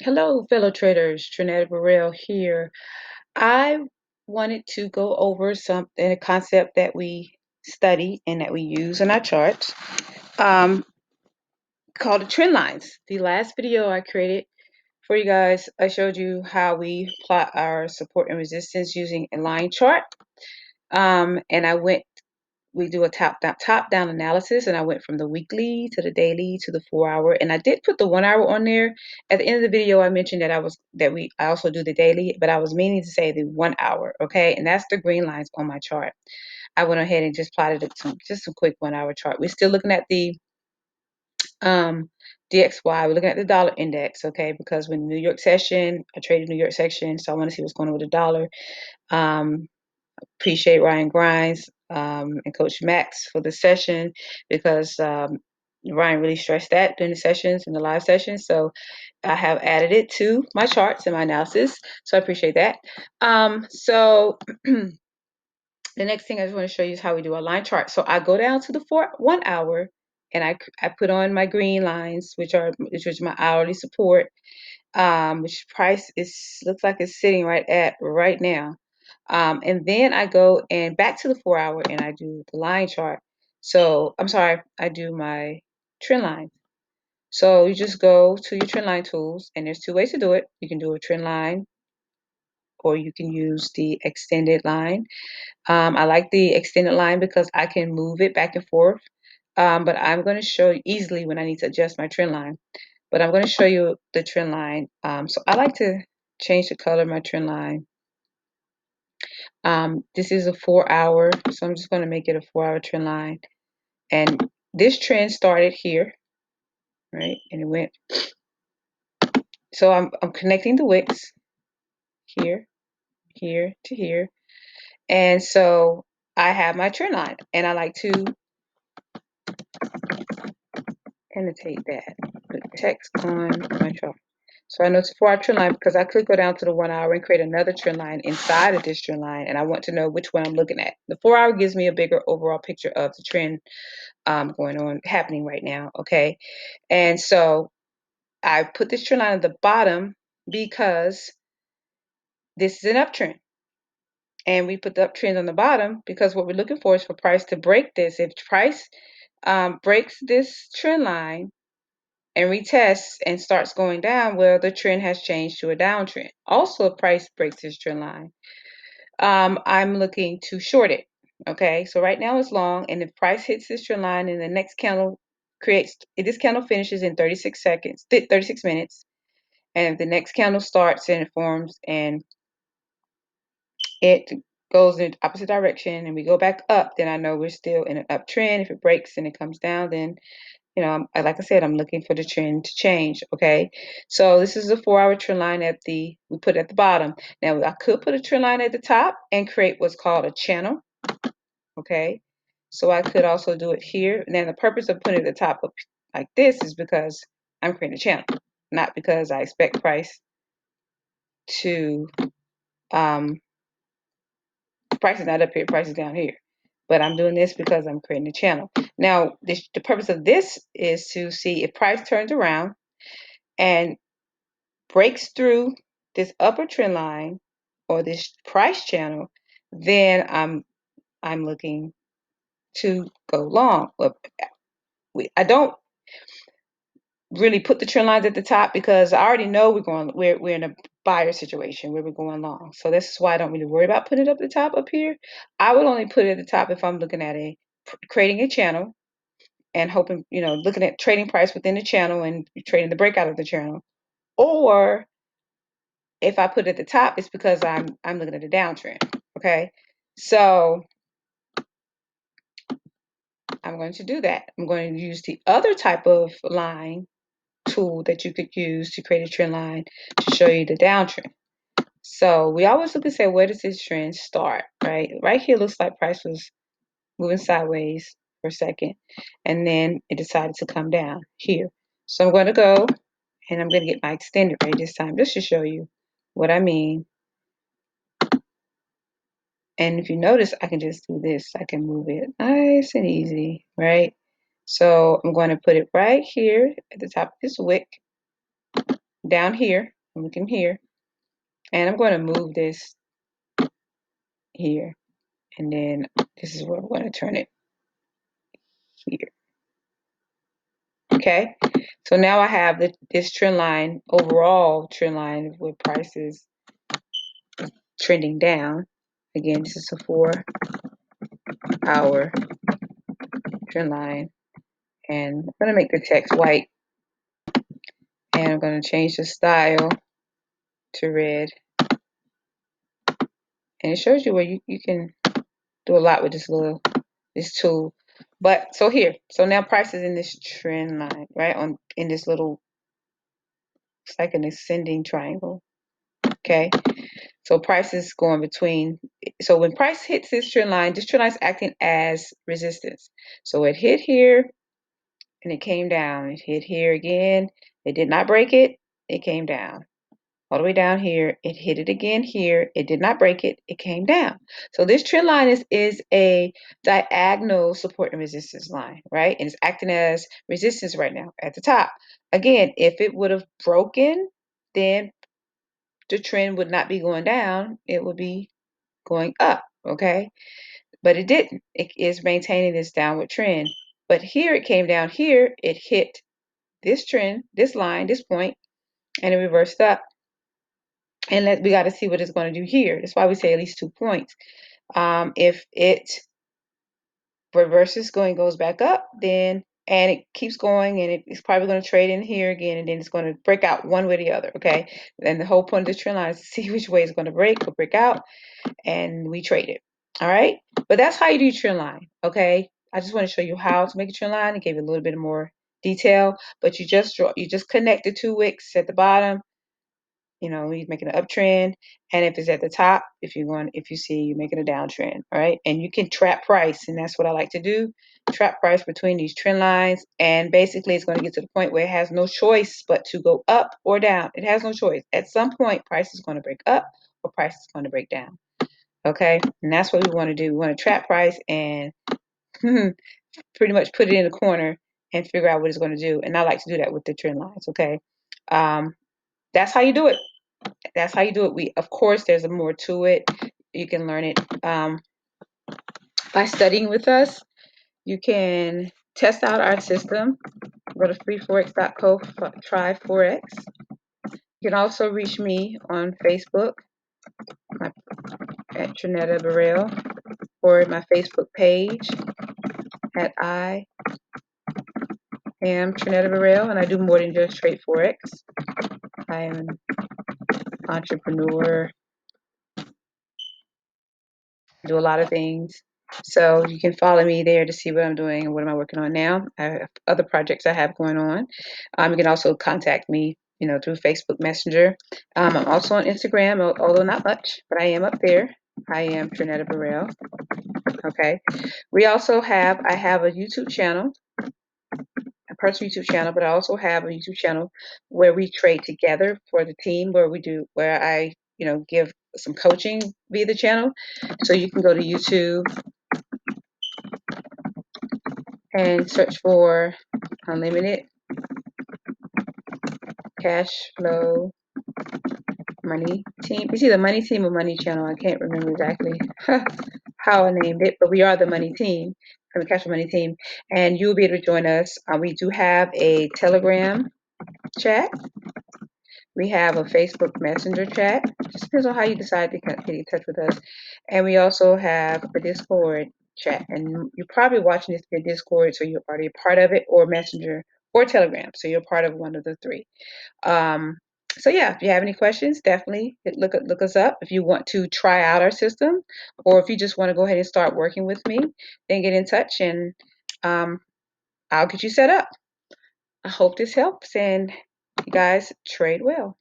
Hello, fellow traders. Trinetta Burrell here. I wanted to go over something, a concept that we study and that we use in our charts, um, called the trend lines. The last video I created for you guys, I showed you how we plot our support and resistance using a line chart. And we do a top down analysis, and I went from the weekly to the daily to the 4 hour, and I did put the 1 hour on there. At the end of the video I mentioned that I also do the daily, but I was meaning to say the 1 hour. Okay, and that's the green lines on my chart. I went ahead and just plotted it just a quick 1 hour chart. We're still looking at the DXY. We're looking at the dollar index, okay, because when New York session, I traded New York session, so I want to see what's going on with the dollar. Appreciate Ryan Grimes and Coach Max for the session, because Ryan really stressed that during the sessions and the live sessions. So I have added it to my charts and my analysis. So I appreciate that. So the next thing I just want to show you is how we do a line chart. So I go down to the 1 hour, and I put on my green lines, which is my hourly support, which price looks like it's sitting right now. And then I go and back to the 4 hour, and I do the line chart. So I'm sorry, I do my trend line. So you just go to your trend line tools, and there's two ways to do it. You can do a trend line, or you can use the extended line. I like the extended line because I can move it back and forth. But I'm going to show you easily when I need to adjust my trend line. But I'm going to show you the trend line. So I like to change the color of my trend line. This is a 4 hour, so I'm just going to make it a 4 hour trend line. And this trend started here, right? And it went. So I'm connecting the wicks here, here to here. And so I have my trend line, and I like to annotate that, put text on my chart. So I know it's a 4 hour trend line because I could go down to the 1 hour and create another trend line inside of this trend line, and I want to know which one I'm looking at. The 4 hour gives me a bigger overall picture of the trend happening right now. Okay, and so I put this trend line at the bottom because this is an uptrend, and we put the uptrend on the bottom because what we're looking for is for price to break this. If price breaks this trend line and retests and starts going down, well, the trend has changed to a downtrend. Also, if price breaks this trend line, I'm looking to short it. Okay, so right now it's long, and if price hits this trend line and the next candle this candle finishes in 36 seconds, 36 minutes, and if the next candle starts and it forms and it goes in the opposite direction and we go back up, then I know we're still in an uptrend. If it breaks and it comes down, then like I said, I'm looking for the trend to change. Okay, so this is a 4 hour trend line we put at the bottom. Now I could put a trend line at the top and create what's called a channel. Okay, so I could also do it here. Now the purpose of putting it at the top like this is because I'm creating a channel, not because I expect price to price is not up here, price is down here. But I'm doing this because I'm creating a channel. Now, the purpose of this is to see if price turns around and breaks through this upper trend line or this price channel, then I'm looking to go long. I don't really put the trend lines at the top because I already know we're in a buyer situation where we're going long. So this is why I don't really worry about putting it up the top up here. I would only put it at the top if I'm looking at creating a channel and hoping, looking at trading price within the channel and trading the breakout of the channel. Or if I put it at the top, it's because I'm looking at a downtrend. Okay, so I'm going to do that. I'm going to use the other type of line tool that you could use to create a trend line to show you the downtrend. So we always look and say, where does this trend start? Right here looks like price was moving sideways for a second, and then it decided to come down here. So I'm going to go and I'm going to get my extended rate this time just to show you what I mean. And if you notice, I can just do this. I can move it nice and easy, right? So I'm going to put it right here at the top of this wick, down here, I'm looking here, and I'm going to move this here, and then this is where I'm going to turn it here. Okay, so now I have this trend line, overall trend line with prices trending down. Again, this is a 4-hour trend line, and I'm going to make the text white, and I'm going to change the style to red, and it shows you where you can do a lot with this tool. But so now price is in this trend line, right, in this little, it's like an ascending triangle. Okay, so price is going between, so when price hits this trend line is acting as resistance. So it hit here and it came down. It hit here again. It did not break it. It came down. All the way down here. It hit it again here. It did not break it. It came down. So this trend line is a diagonal support and resistance line, right? And it's acting as resistance right now at the top. Again, if it would have broken, then the trend would not be going down. It would be going up, okay? But it didn't. It is maintaining this downward trend. But here it came down here. It hit this trend, this line, this point, and it reversed up. And we got to see what it's going to do here. That's why we say at least 2 points. If it reverses, goes back up, then and it keeps going, and it's probably going to trade in here again, and then it's going to break out one way or the other. Okay, and the whole point of the trend line is to see which way it's going to break or break out, and we trade it. All right, but that's how you do trend line. Okay, I just want to show you how to make a trend line. I gave you a little bit more detail, but you just connect the 2 wicks at the bottom. You know, he's making an uptrend, and if it's at the top, if you see you're making a downtrend, all right? And you can trap price, and that's what I like to do. Trap price between these trend lines, and basically it's going to get to the point where it has no choice but to go up or down. It has no choice. At some point, price is going to break up or price is going to break down. Okay, and that's what we want to do. We want to trap price and pretty much put it in the corner and figure out what it's going to do. And I like to do that with the trend lines. Okay, that's how you do it. That's how you do it. Of course, there's more to it. You can learn it by studying with us. You can test out our system. Go to freeforex.co, try Forex. You can also reach me on Facebook at Trinetta Burrell, or my Facebook page at I am Trinetta Burrell, and I do more than just trade Forex. I am an entrepreneur, do a lot of things. So you can follow me there to see what I'm doing and what am I working on now. I have other projects I have going on. You can also contact me, through Facebook Messenger. I'm also on Instagram, although not much, but I am up there. I am Trinetta Burrell. Okay. I have a YouTube channel, a personal YouTube channel, but I also have a YouTube channel where we trade together for the team, where I, give some coaching via the channel. So you can go to YouTube and search for Unlimited Cash Flow Money Team. It's either Money Team or Money Channel. I can't remember exactly how I named it, but we are the Money Team, from the Cash Flow Money Team, and you'll be able to join us. We do have a Telegram chat. We have a Facebook Messenger chat. Just depends on how you decide to get in touch with us. And we also have a Discord chat. And you're probably watching this via Discord, so you're already a part of it, or Messenger, or Telegram. So you're part of one of the 3. So yeah, if you have any questions, definitely look us up. If you want to try out our system, or if you just want to go ahead and start working with me, then get in touch, and I'll get you set up. I hope this helps, and you guys trade well.